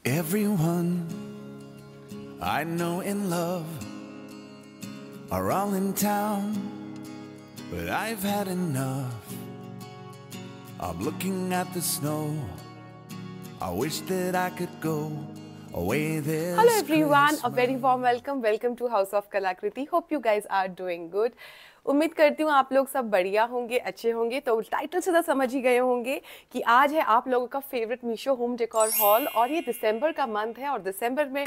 Everyone I know in love are all in town, but I've had enough of looking at the snow. I wish that I could go away this Hello everyone, Christmas. a very warm welcome to House of Kalakriti. Hope you guys are doing good. उम्मीद करती हूँ आप लोग सब बढ़िया होंगे, अच्छे होंगे। तो टाइटल से तो समझ ही गए होंगे कि आज है आप लोगों का favourite Meesho home decor hall और ये दिसंबर का मंथ है और दिसंबर में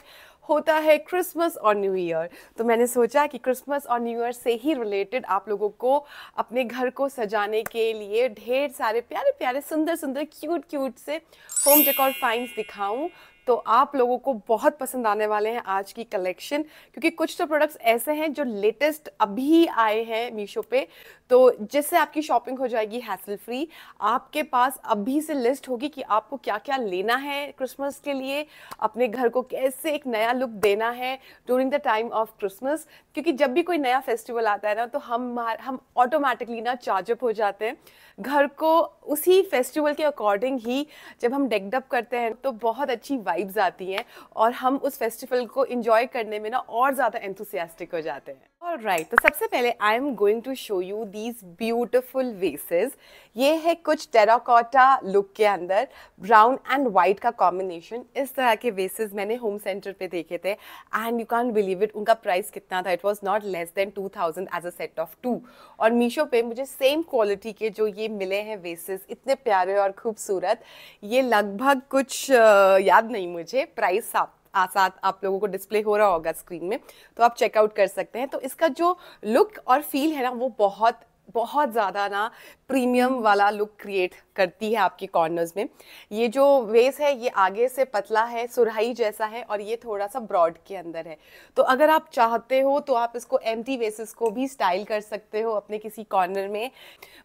होता है क्रिसमस और न्यू ईयर। तो मैंने सोचा कि क्रिसमस और न्यू ईयर से ही रिलेटेड आप लोगों को अपने घर को सजाने के लिए ढेर सारे प्यारे प्यारे सुंदर सुंदर क्यूट से होम डेकोर फाइंड्स दिखाऊं। तो आप लोगों को बहुत पसंद आने वाले हैं आज की कलेक्शन, क्योंकि कुछ तो प्रोडक्ट्स ऐसे हैं जो लेटेस्ट अभी आए हैं मीशो पे, तो जिससे आपकी शॉपिंग हो जाएगी हैसल फ्री। आपके पास अभी से लिस्ट होगी कि आपको क्या क्या लेना है क्रिसमस के लिए, अपने घर को कैसे एक नया लुक देना है during the time of Christmas. क्योंकि जब भी कोई नया फेस्टिवल आता है ना, तो हम ऑटोमेटिकली ना चार्जअप हो जाते हैं घर को उसी फेस्टिवल के अकॉर्डिंग ही। जब हम डेकड करते हैं तो बहुत अच्छी वाइब्स आती हैं और हम उस फेस्टिवल को एंजॉय करने में ना और ज़्यादा एंथुसियास्टिक हो जाते हैं। ऑलराइट, तो सबसे पहले I am going to show you these beautiful vases. ये है कुछ टेराकोटा लुक के अंदर ब्राउन एंड वाइट का कॉम्बिनेशन। इस तरह के वेसेस मैंने होम सेंटर पे देखे थे and you can believe it, उनका प्राइस कितना था, it was not less than 2000 as a set of 2। और मीशो पे मुझे सेम क्वालिटी के जो ये मिले हैं वेसेस, इतने प्यारे और खूबसूरत। ये लगभग कुछ याद नहीं मुझे, प्राइस साथ आप लोगों को डिस्प्ले हो रहा होगा स्क्रीन में, तो आप चेकआउट कर सकते हैं। तो इसका जो लुक और फील है ना, वो बहुत बहुत ज़्यादा ना प्रीमियम वाला लुक क्रिएट करती है आपके कॉर्नर्स में। ये जो वेस है ये आगे से पतला है, सुराही जैसा है, और ये थोड़ा सा ब्रॉड के अंदर है। तो अगर आप चाहते हो तो आप इसको एम्प्टी वेसेस को भी स्टाइल कर सकते हो अपने किसी कॉर्नर में।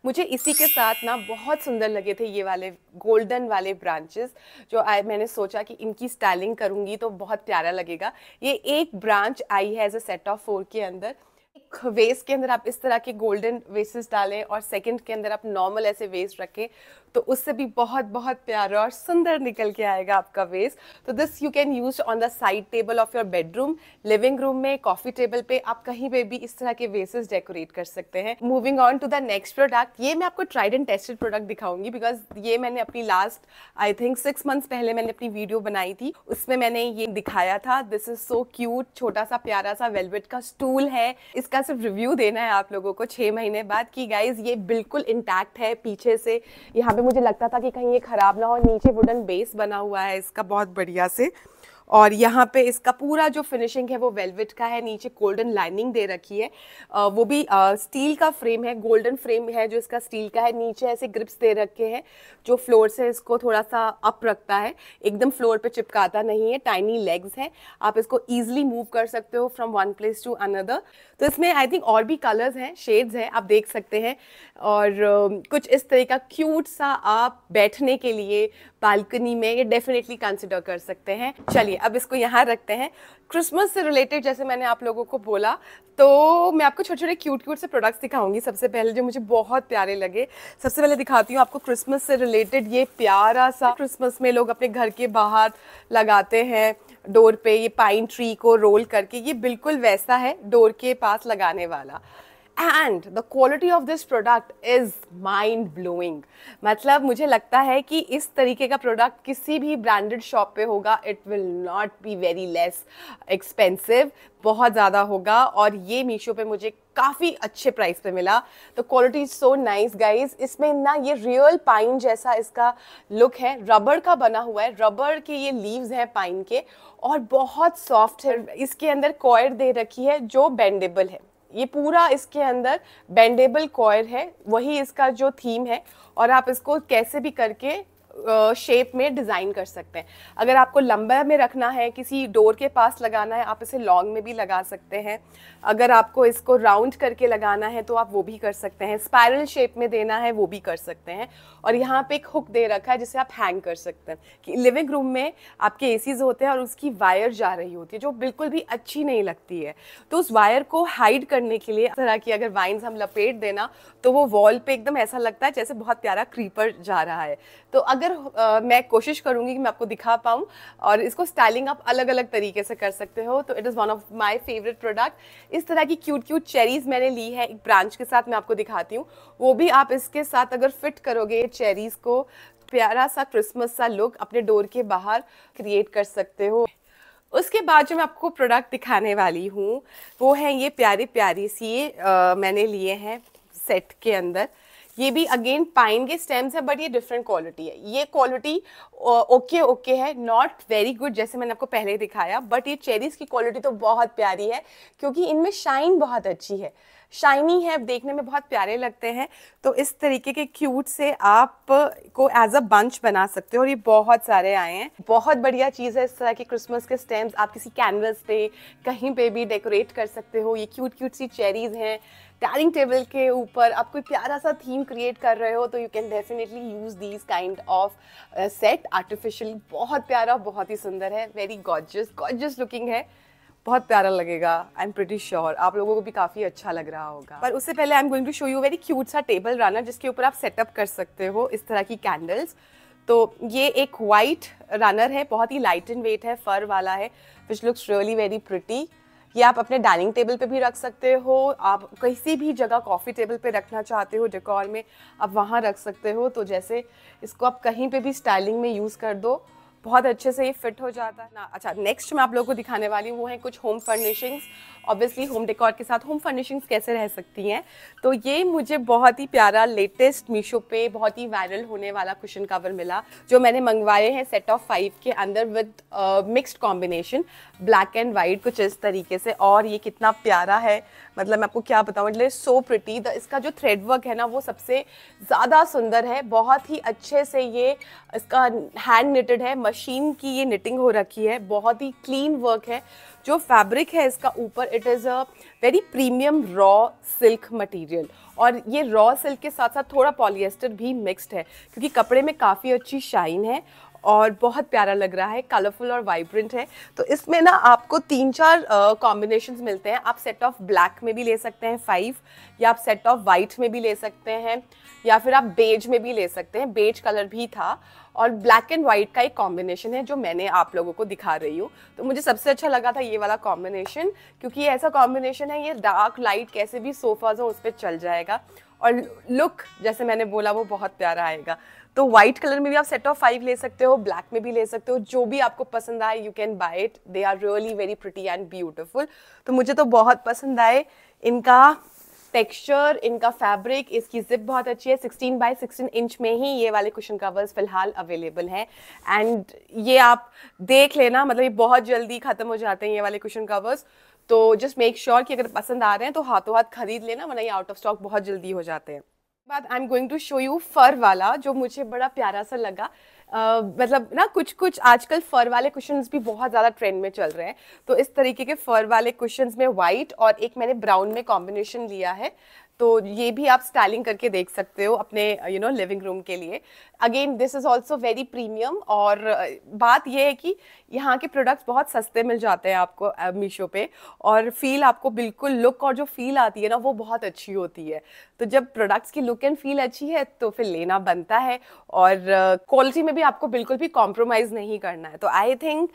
मुझे इसी के साथ ना बहुत सुंदर लगे थे ये वाले गोल्डन वाले ब्रांचेस, जो मैंने सोचा कि इनकी स्टाइलिंग करूँगी तो बहुत प्यारा लगेगा। ये एक ब्रांच आई है एज अ सेट ऑफ 4 के अंदर। एक वेस के अंदर आप इस तरह के गोल्डन वेसेस डालें और सेकंड के अंदर आप नॉर्मल ऐसे वेस रखें, तो उससे भी बहुत बहुत प्यारा और सुंदर निकल के आएगा आपका वेस। तो this you can use on the side table of your bedroom, living room में, कॉफी टेबल पे, आप कहीं पे भी इस तरह के वेसेस डेकोरेट कर सकते हैं। Moving on to the next product, ये मैं आपको ट्राइड एंड टेस्टेड प्रोडक्ट दिखाऊंगी, बिकॉज ये मैंने अपनी लास्ट आई थिंक 6 मंथ्स पहले मैंने अपनी वीडियो बनाई थी, उसमें मैंने ये दिखाया था। दिस इज सो क्यूट, छोटा सा प्यारा सा वेलवेट का स्टूल है। इसका सिर्फ रिव्यू देना है आप लोगों को 6 महीने बाद कि गाइज ये बिल्कुल इंटैक्ट है पीछे से। यहाँ पे मुझे लगता था कि कहीं ये खराब ना हो। नीचे वुडन बेस बना हुआ है इसका बहुत बढ़िया से, और यहाँ पे इसका पूरा जो फिनिशिंग है वो वेलवेट का है। नीचे गोल्डन लाइनिंग दे रखी है, वो भी स्टील का फ्रेम है, गोल्डन फ्रेम है जो इसका स्टील का है। नीचे ऐसे ग्रिप्स दे रखे हैं जो फ्लोर से इसको थोड़ा सा अप रखता है, एकदम फ्लोर पे चिपकाता नहीं है। टाइनी लेग्स हैं, आप इसको ईजिली मूव कर सकते हो from one place to another. तो इसमें आई थिंक और भी कलर्स हैं, शेड्स हैं, आप देख सकते हैं। और कुछ इस तरह का क्यूट सा आप बैठने के लिए बालकनी में ये डेफिनेटली कंसिडर कर सकते हैं। चलिए अब इसको यहाँ रखते हैं। क्रिसमस से रिलेटेड जैसे मैंने आप लोगों को बोला, तो मैं आपको छोटे छोटे क्यूट से प्रोडक्ट्स दिखाऊंगी। सबसे पहले जो मुझे बहुत प्यारे लगे, सबसे पहले दिखाती हूँ आपको क्रिसमस से रिलेटेड ये प्यारा सा, क्रिसमस में लोग अपने घर के बाहर लगाते हैं डोर पे, ये पाइन ट्री को रोल करके, ये बिल्कुल वैसा है डोर के पास लगाने वाला। And the quality of this product is mind blowing. मतलब मुझे लगता है कि इस तरीके का प्रोडक्ट किसी भी ब्रांडेड शॉप पे होगा, it will not be very less expensive, बहुत ज़्यादा होगा। और ये मीशो पे मुझे काफ़ी अच्छे प्राइस पे मिला। तो quality is so nice guys. इसमें ना ये रियल पाइन जैसा इसका लुक है, रबड़ का बना हुआ है, रबड़ के ये लीव्स हैं पाइन के, और बहुत सॉफ्ट है। इसके अंदर कॉयर दे रखी है जो बेंडेबल है, ये पूरा इसके अंदर बेंडेबल कॉयर है, वही इसका जो थीम है। और आप इसको कैसे भी करके शेप में डिज़ाइन कर सकते हैं। अगर आपको लंबा में रखना है, किसी डोर के पास लगाना है, आप इसे लॉन्ग में भी लगा सकते हैं। अगर आपको इसको राउंड करके लगाना है तो आप वो भी कर सकते हैं, स्पाइरल शेप में देना है वो भी कर सकते हैं। और यहाँ पे एक हुक दे रखा है जिसे आप हैंग कर सकते हैं कि लिविंग रूम में आपके एसीज होते हैं और उसकी वायर जा रही होती है जो बिल्कुल भी अच्छी नहीं लगती है, तो उस वायर को हाइड करने के लिए इस तरह की अगर वाइन्स हम लपेट देना तो वो वॉल पे एकदम ऐसा लगता है जैसे बहुत प्यारा क्रीपर जा रहा है। तो अगर अगर मैं कोशिश करूंगी कि मैं आपको दिखा पाऊँ, और इसको स्टाइलिंग आप अलग अलग तरीके से कर सकते हो, तो it is one of my favourite product. इस तरह की क्यूट क्यूट चेरीज मैंने ली है, एक ब्रांच के साथ मैं आपको दिखाती हूँ। वो भी आप इसके साथ अगर फिट करोगे चेरीज को, प्यारा सा क्रिसमस सा लुक अपने डोर के बाहर क्रिएट कर सकते हो। उसके बाद जो मैं आपको प्रोडक्ट दिखाने वाली हूँ वो है ये प्यारी प्यारी सी मैंने लिए हैं सेट के अंदर। ये भी अगेन पाइन के स्टेम्स है, बट ये डिफरेंट क्वालिटी है। ये क्वालिटी ओके ओके है, नॉट वेरी गुड जैसे मैंने आपको पहले दिखाया, बट ये चेरीज की क्वालिटी तो बहुत प्यारी है क्योंकि इनमें शाइन बहुत अच्छी है, शाइनी है, देखने में बहुत प्यारे लगते हैं। तो इस तरीके के क्यूट से आप को एज अ बंच बना सकते हो, और ये बहुत सारे आए हैं। बहुत बढ़िया चीज़ है इस तरह के क्रिसमस के स्टेम्स, आप किसी कैनवस पे कहीं पे भी डेकोरेट कर सकते हो। ये क्यूट क्यूट सी चेरीज हैं, डाइनिंग टेबल के ऊपर आप कोई प्यारा सा थीम क्रिएट कर रहे हो तो you can definitely use these kind of set. Artificial बहुत प्यारा, बहुत ही सुंदर है, वेरी गॉर्जियस गॉर्जियस लुकिंग है, बहुत प्यारा लगेगा। आई एम प्रिटी श्योर आप लोगों को भी काफ़ी अच्छा लग रहा होगा। पर उससे पहले I am going to show you very cute सा टेबल रनर जिसके ऊपर आप सेटअप कर सकते हो इस तरह की कैंडल्स। तो ये एक वाइट रनर है, बहुत ही लाइट एंड वेट है, फर वाला है, which looks really very pretty. ये आप अपने डाइनिंग टेबल पे भी रख सकते हो, आप किसी भी जगह कॉफ़ी टेबल पे रखना चाहते हो डेकोर में आप वहाँ रख सकते हो। तो जैसे इसको आप कहीं पे भी स्टाइलिंग में यूज़ कर दो, बहुत अच्छे से ये फिट हो जाता है ना। अच्छा, नेक्स्ट मैं आप लोगों को दिखाने वाली हूँ वो है कुछ home furnishings. Obviously home decor के साथ होम फर्निशिंग्स कैसे रह सकती हैं, तो ये मुझे बहुत ही प्यारा लेटेस्ट मीशो पे बहुत ही वायरल होने वाला कुशन कवर मिला, जो मैंने मंगवाए हैं सेट ऑफ 5 के अंदर with mixed combination black and white कुछ इस तरीके से। और ये कितना प्यारा है, मतलब मैं आपको क्या बताऊँ, इट इज सो प्रिटी। इसका जो थ्रेड वर्क है ना वो सबसे ज़्यादा सुंदर है, बहुत ही अच्छे से ये इसका हैंड निटेड है, मशीन की ये निटिंग हो रखी है, बहुत ही क्लीन वर्क है। जो फैब्रिक है इसका ऊपर, it is a very premium raw silk material, और ये रॉ सिल्क के साथ साथ थोड़ा पॉलिएस्टर भी मिक्स्ड है क्योंकि कपड़े में काफ़ी अच्छी शाइन है और बहुत प्यारा लग रहा है, कलरफुल और वाइब्रेंट है। तो इसमें ना आपको 3-4 कॉम्बिनेशंस मिलते हैं। आप सेट ऑफ ब्लैक में भी ले सकते हैं 5, या आप सेट ऑफ वाइट में भी ले सकते हैं, या फिर आप बेज में भी ले सकते हैं, बेज कलर भी था, और ब्लैक एंड वाइट का एक कॉम्बिनेशन है जो मैंने आप लोगों को दिखा रही हूँ। तो मुझे सबसे अच्छा लगा था ये वाला कॉम्बिनेशन, क्योंकि ये ऐसा कॉम्बिनेशन है, ये डार्क लाइट कैसे भी सोफाज हो उस पर चल जाएगा, और लुक जैसे मैंने बोला वो बहुत प्यारा आएगा। तो व्हाइट कलर में भी आप सेट ऑफ 5 ले सकते हो, ब्लैक में भी ले सकते हो, जो भी आपको पसंद आए you can buy it, they are really very pretty and beautiful. तो मुझे तो बहुत पसंद आए, इनका टेक्सचर, इनका फैब्रिक, इसकी जिप बहुत अच्छी है। 16 बाय 16 इंच में ही ये वाले कुशन कवर्स फिलहाल अवेलेबल हैं, एंड ये आप देख लेना, मतलब ये बहुत जल्दी खत्म हो जाते हैं ये वाले कुशन कवर्स। तो जस्ट मेक श्योर कि अगर पसंद आ रहे हैं तो हाथों हाथ खरीद लेना, वरना ये आउट ऑफ स्टॉक बहुत जल्दी हो जाते हैं। बाद I am going to show you fur वाला, जो मुझे बड़ा प्यारा सा लगा। मतलब ना कुछ आजकल फर वाले कुशन्स भी बहुत ज़्यादा ट्रेंड में चल रहे हैं, तो इस तरीके के फर वाले कुशन्स में वाइट और एक मैंने ब्राउन में कॉम्बिनेशन लिया है। तो ये भी आप स्टाइलिंग करके देख सकते हो अपने लिविंग रूम के लिए। Again this is also very premium, और बात ये है कि यहाँ के प्रोडक्ट्स बहुत सस्ते मिल जाते हैं आपको मीशो पे, और फील आपको बिल्कुल लुक और जो फील आती है ना वो बहुत अच्छी होती है। तो जब प्रोडक्ट्स की लुक एंड फील अच्छी है तो फिर लेना बनता है, और क्वालिटी में भी आपको बिल्कुल भी कॉम्प्रोमाइज़ नहीं करना है। तो आई थिंक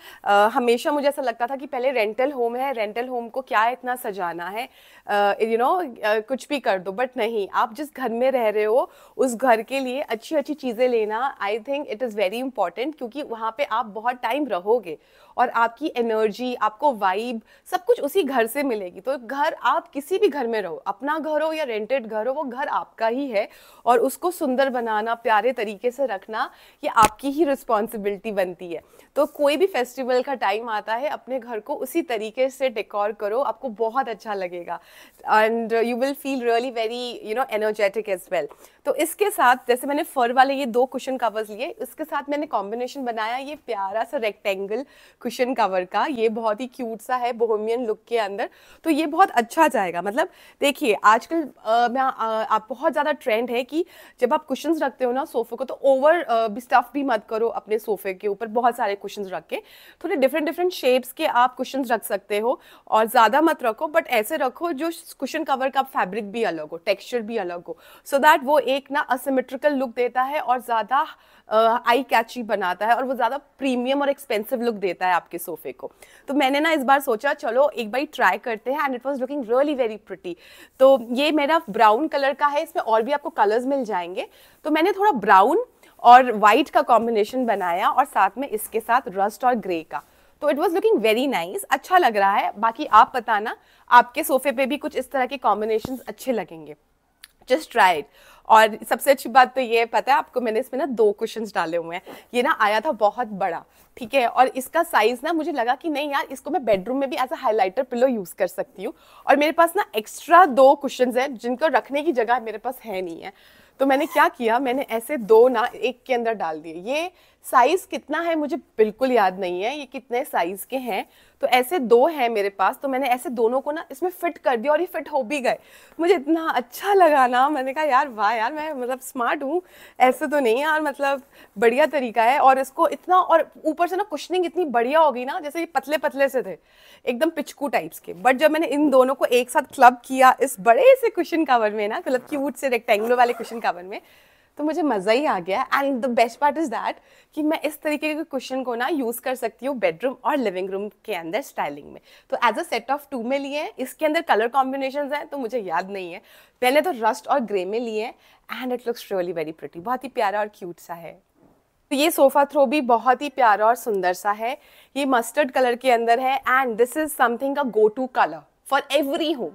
हमेशा मुझे ऐसा लगता था कि पहले रेंटल होम है, रेंटल होम को क्या इतना सजाना है, कुछ भी कर दो, बट नहीं, आप जिस घर में रह रहे हो उस घर के लिए अच्छी अच्छी चीज़ें लेना, I think it is very important, क्योंकि वहाँ पे आप बहुत टाइम रहोगे और आपकी एनर्जी, आपको वाइब, सब कुछ उसी घर से मिलेगी। तो घर, आप किसी भी घर में रहो, अपना घर हो या रेंटेड घर हो, वो घर आपका ही है, और उसको सुंदर बनाना, प्यारे तरीके से रखना, ये आपकी ही रिस्पॉन्सिबिलिटी बनती है। तो कोई भी फेस्टिवल का टाइम आता है, अपने घर को उसी तरीके से डेकोर करो, आपको बहुत अच्छा लगेगा, and you will feel really very energetic as well. तो इसके साथ जैसे मैंने फर वाले ये 2 कुशन कवर्स लिए, इसके साथ मैंने कॉम्बिनेशन बनाया ये प्यारा सा रेक्टेंगल कुशन कवर का। ये बहुत ही क्यूट सा है बोहेमियन लुक के अंदर, तो ये बहुत अच्छा जाएगा। मतलब देखिए आजकल आप बहुत ज़्यादा ट्रेंड है कि जब आप कुशन्स रखते हो ना सोफे को, तो ओवर स्टफ भी मत करो अपने सोफे के ऊपर बहुत सारे कुशन्स रख के, थोड़े डिफरेंट शेप्स के आप कुशन्स रख सकते हो, और ज़्यादा मत रखो, बट ऐसे रखो जो कुशन कवर का फैब्रिक भी अलग हो, टेक्सचर भी अलग हो, सो दैट वो एक ना असिमेट्रिकल लुक देता है और ज़्यादा आई कैची बनाता है और वो ज़्यादा प्रीमियम और एक्सपेंसिव लुक देता है आपके सोफे को। तो मैंने ना इस बार सोचा चलो एक बार ट्राई करते हैं, and it was looking really very pretty. तो ये मेरा ब्राउन कलर का है, इसमें और भी आपको कलर्स मिल जाएंगे। तो मैंने थोड़ा ब्राउन और वाइट का कॉम्बिनेशन बनाया और साथ में इसके साथ रस्ट और ग्रे का। तो it was looking very nice, अच्छा लग रहा है। बाकी आप बताना आपके सोफे पे भी कुछ इस तरह के कॉम्बिनेशंस अच्छे लगेंगे, जस्ट ट्राई इट। और सबसे अच्छी बात तो ये पता है आपको, मैंने इसमें ना 2 कुशन्स डाले हुए हैं। ये ना आया था बहुत बड़ा, ठीक है, और इसका साइज ना मुझे लगा कि नहीं यार, इसको मैं बेडरूम में भी as a highlighter pillow use कर सकती हूँ। और मेरे पास ना एक्स्ट्रा 2 कुशन्स हैं जिनको रखने की जगह मेरे पास है नहीं है। तो मैंने क्या किया, मैंने ऐसे 2 ना एक के अंदर डाल दिए। ये साइज कितना है मुझे बिल्कुल याद नहीं है, ये कितने साइज के हैं। तो ऐसे 2 हैं मेरे पास, तो मैंने ऐसे दोनों को ना इसमें फिट कर दिया और ये फिट हो भी गए। मुझे इतना अच्छा लगा ना, मैंने कहा यार वाह यार, मैं मतलब स्मार्ट हूँ, ऐसे तो नहीं यार, मतलब बढ़िया तरीका है। और इसको इतना, और ऊपर से ना कुशनिंग इतनी बढ़िया होगी ना, जैसे ये पतले पतले से थे एकदम पिचकू टाइप्स के, बट जब मैंने इन दोनों को एक साथ क्लब किया इस बड़े से कुशन कवर में ना, मतलब क्यूट से रेक्टेंगुलर वाले कुशन कवर में, तो मुझे मज़ा ही आ गया। And the best part is that कि मैं इस तरीके के कुशन को ना यूज़ कर सकती हूँ बेडरूम और लिविंग रूम के अंदर स्टाइलिंग में। तो एज अ सेट ऑफ 2 में लिए हैं, इसके अंदर कलर कॉम्बिनेशंस हैं तो मुझे याद नहीं है, पहले तो रस्ट और ग्रे में लिए हैं, and it looks really very pretty, बहुत ही प्यारा और क्यूट सा है। तो ये सोफा थ्रो भी बहुत ही प्यारा और सुंदर सा है, ये मस्टर्ड कलर के अंदर है, and this is something a go to colour for every home.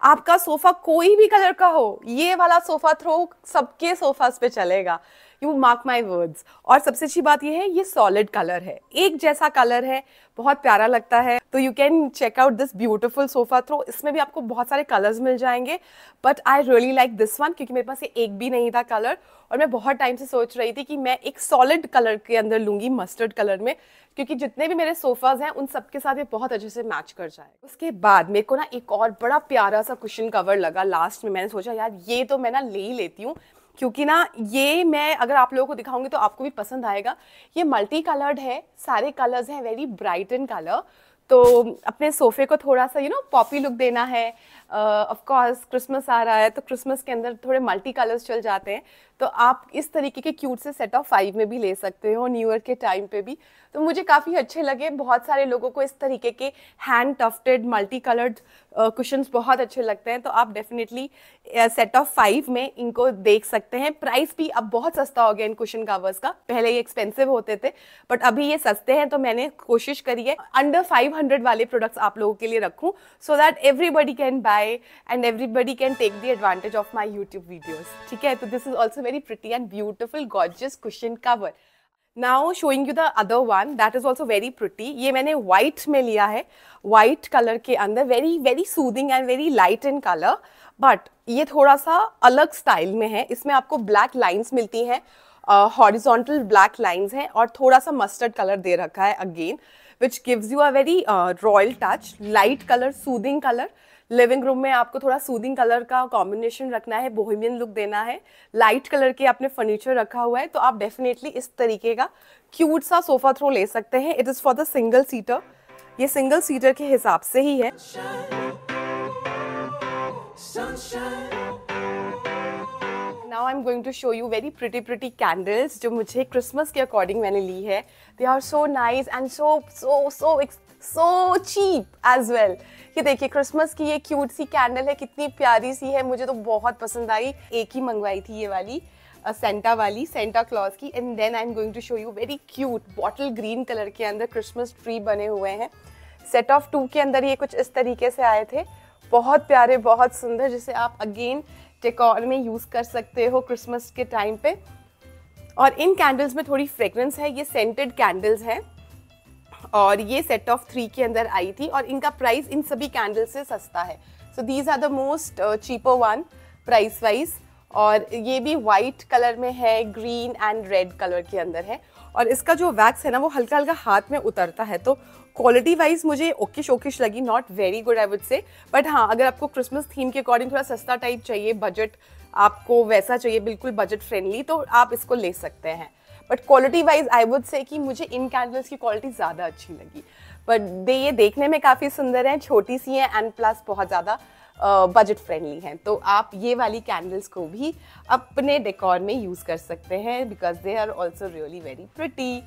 आपका सोफा कोई भी कलर का हो, ये वाला सोफा थ्रो सबके सोफास पे चलेगा, यू मार्क माई वर्ड्स। और सबसे अच्छी बात ये है, ये सॉलिड कलर है, एक जैसा कलर है, बहुत प्यारा लगता है। तो you can check out this beautiful sofa throw, इसमें भी आपको बहुत सारे कलर्स मिल जाएंगे, but I really like this one क्योंकि मेरे पास ये एक भी नहीं था कलर, और मैं बहुत टाइम से सोच रही थी कि मैं एक सॉलिड कलर के अंदर लूंगी, मस्टर्ड कलर में, क्योंकि जितने भी मेरे सोफाज हैं उन सबके साथ ये बहुत अच्छे से मैच कर जाए। उसके बाद मेरे को ना एक और बड़ा प्यारा सा कुशन कवर लगा लास्ट में, मैंने सोचा यार ये तो मैं ना ले ही लेती हूँ, क्योंकि ना ये मैं अगर आप लोगों को दिखाऊंगी तो आपको भी पसंद आएगा। ये मल्टी कलर्ड है, सारे कलर्स हैं वेरी ब्राइट इन कलर, तो अपने सोफे को थोड़ा सा पॉपी लुक देना है। ऑफ कोर्स क्रिसमस आ रहा है, तो क्रिसमस के अंदर थोड़े मल्टी कलर्स चल जाते हैं, तो आप इस तरीके के क्यूट से सेट ऑफ 5 में भी ले सकते हो न्यू ईयर के टाइम पे भी। तो मुझे काफ़ी अच्छे लगे, बहुत सारे लोगों को इस तरीके के hand tufted multi coloured cushions बहुत अच्छे लगते हैं, तो आप डेफिनेटली सेट ऑफ 5 में इनको देख सकते हैं। प्राइस भी अब बहुत सस्ता हो गया इन कुशन कवर्स का, पहले ये एक्सपेंसिव होते थे बट अभी ये सस्ते हैं, तो मैंने कोशिश करी है अंडर 500 वाले प्रोडक्ट्स आप लोगों के लिए रखूं, so that everybody can buy and everybody can take the advantage of my YouTube videos. ठीक है, तो this is also very pretty and beautiful gorgeous cushion cover. Now showing you the other one that is also very pretty. ये मैंने white में लिया है, white color के अंदर, very very soothing and very light in color, but ये थोड़ा सा अलग स्टाइल में है। इसमें आपको black lines मिलती हैं, horizontal black lines हैं, और थोड़ा सा mustard color दे रखा है again, which gives you a very royal touch, light color, soothing color। Living room में आपको थोड़ा सूदिंग कलर का कॉम्बिनेशन रखना है, बोहेमियन लुक देना है, लाइट कलर के आपने फर्नीचर रखा हुआ है, तो आप डेफिनेटली इस तरीके का क्यूट सा सोफा थ्रो ले सकते हैं। It is for the single seater, ये सिंगल सीटर के हिसाब से ही है। Now I'm going to show you very pretty candles जो मुझे क्रिसमस के अकॉर्डिंग मैंने ली है। They are so nice and so cheap as well। ये देखिए क्रिसमस की ये क्यूट सी कैंडल है, कितनी प्यारी सी है, मुझे तो बहुत पसंद आई। एक ही मंगवाई थी ये वाली, सेंटा वाली, सेंटा क्लॉज की। And then I am going to show you very cute bottle green colour के अंदर क्रिसमस ट्री बने हुए हैं। सेट ऑफ 2 के अंदर ये कुछ इस तरीके से आए थे, बहुत प्यारे, बहुत सुंदर, जिसे आप अगेन डेकोर में यूज़ कर सकते हो क्रिसमस के टाइम पे। और इन कैंडल्स में थोड़ी फ्रेग्रेंस है, ये सेंटेड कैंडल्स हैं, और ये सेट ऑफ 3 के अंदर आई थी, और इनका प्राइस इन सभी कैंडल से सस्ता है। So these are the most cheaper one price wise. और ये भी वाइट कलर में है, ग्रीन एंड रेड कलर के अंदर है, और इसका जो वैक्स है ना वो हल्का हल्का हाथ में उतरता है, तो क्वालिटी वाइज मुझे ओकिश लगी, not very good I would say. But हाँ, अगर आपको क्रिसमस थीम के अकॉर्डिंग थोड़ा सस्ता टाइप चाहिए, बजट आपको वैसा चाहिए, बिल्कुल बजट फ्रेंडली, तो आप इसको ले सकते हैं। But quality wise I would say कि मुझे इन कैंडल्स की क्वालिटी ज़्यादा अच्छी लगी। बट ये देखने में काफ़ी सुंदर है, छोटी सी हैं, एंड प्लस बहुत ज़्यादा बजट फ्रेंडली हैं, तो आप ये वाली कैंडल्स को भी अपने डेकोर में यूज़ कर सकते हैं because they are also really very pretty.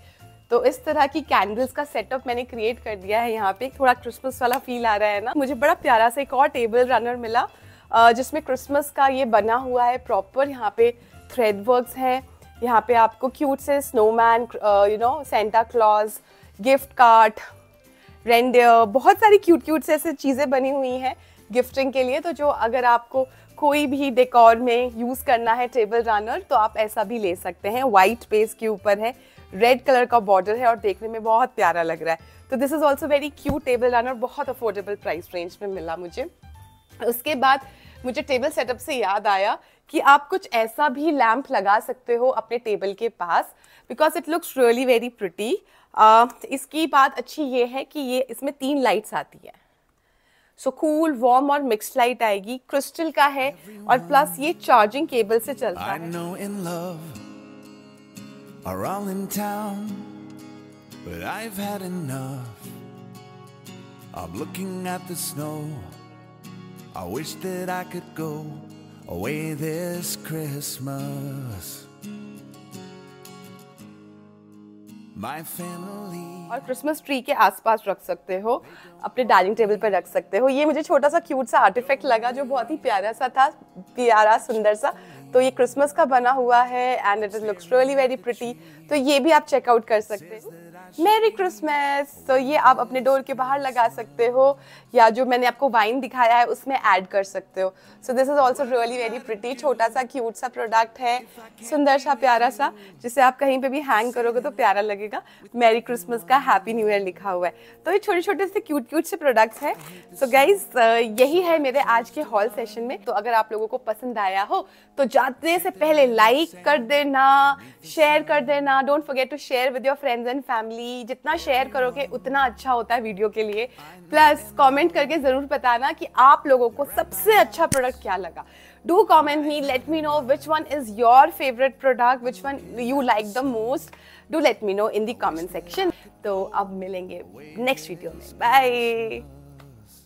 तो इस तरह की कैंडल्स का सेटअप मैंने क्रिएट कर दिया है। यहाँ पे थोड़ा क्रिसमस वाला फील आ रहा है ना। मुझे बड़ा प्यारा सा एक और टेबल रनर मिला जिसमें क्रिसमस का ये बना हुआ है प्रॉपर। यहाँ पे थ्रेड वर्क्स हैं, यहाँ पे आपको क्यूट से snowman, Santa Claus, gift cart, reindeer, बहुत सारी क्यूट से ऐसे चीज़ें बनी हुई हैं गिफ्टिंग के लिए। तो जो अगर आपको कोई भी डेकोर में यूज़ करना है टेबल रनर तो आप ऐसा भी ले सकते हैं। वाइट बेस के ऊपर है, रेड कलर का बॉर्डर है और देखने में बहुत प्यारा लग रहा है। तो this is also very cute table runner, बहुत अफोर्डेबल प्राइस रेंज में मिला मुझे। उसके बाद मुझे टेबल सेटअप से याद आया कि आप कुछ ऐसा भी लैंप लगा सकते हो अपने टेबल के पास because it looks really very pretty. इसकी बात अच्छी ये है कि ये इसमें 3 लाइट्स आती है। सो कूल, वार्म और मिक्स्ड लाइट आएगी, क्रिस्टल का है और प्लस ये चार्जिंग केबल से चलता है। I wish that I could go away this Christmas. My family. और क्रिसमस ट्री के आसपास रख सकते हो, अपने डाइनिंग टेबल पर रख सकते हो। ये मुझे छोटा सा क्यूट सा आर्टिफैक्ट लगा जो बहुत ही प्यारा सा था, प्यारा सुंदर सा। तो ये क्रिसमस का बना हुआ है and it looks really very pretty. तो ये भी आप चेकआउट कर सकते हो। मेरी क्रिसमस। तो ये आप अपने डोर के बाहर लगा सकते हो या जो मैंने आपको वाइन दिखाया है उसमें ऐड कर सकते हो। So this is also really very pretty. छोटा सा क्यूट सा प्रोडक्ट है, सुंदर सा प्यारा सा, जिसे आप कहीं पे भी हैंग करोगे तो प्यारा लगेगा। मेरी क्रिसमस का हैप्पी न्यू ईयर लिखा हुआ है। तो ये छोटे छोटे से क्यूट से प्रोडक्ट्स हैं। सो गाइज यही है मेरे आज के हॉल सेशन में। तो अगर आप लोगों को पसंद आया हो तो जाने से पहले लाइक कर देना, शेयर कर देना। Don't forget to share with your friends and family. जितना शेयर करोगे उतना अच्छा होता है वीडियो के लिए। प्लस कमेंट करके जरूर बताना कि आप लोगों को सबसे अच्छा प्रोडक्ट क्या लगा। Do comment me, let me know which one is your favourite product, which one you like the most. Do let me know in the comment section. तो अब मिलेंगे नेक्स्ट वीडियो में। बाय।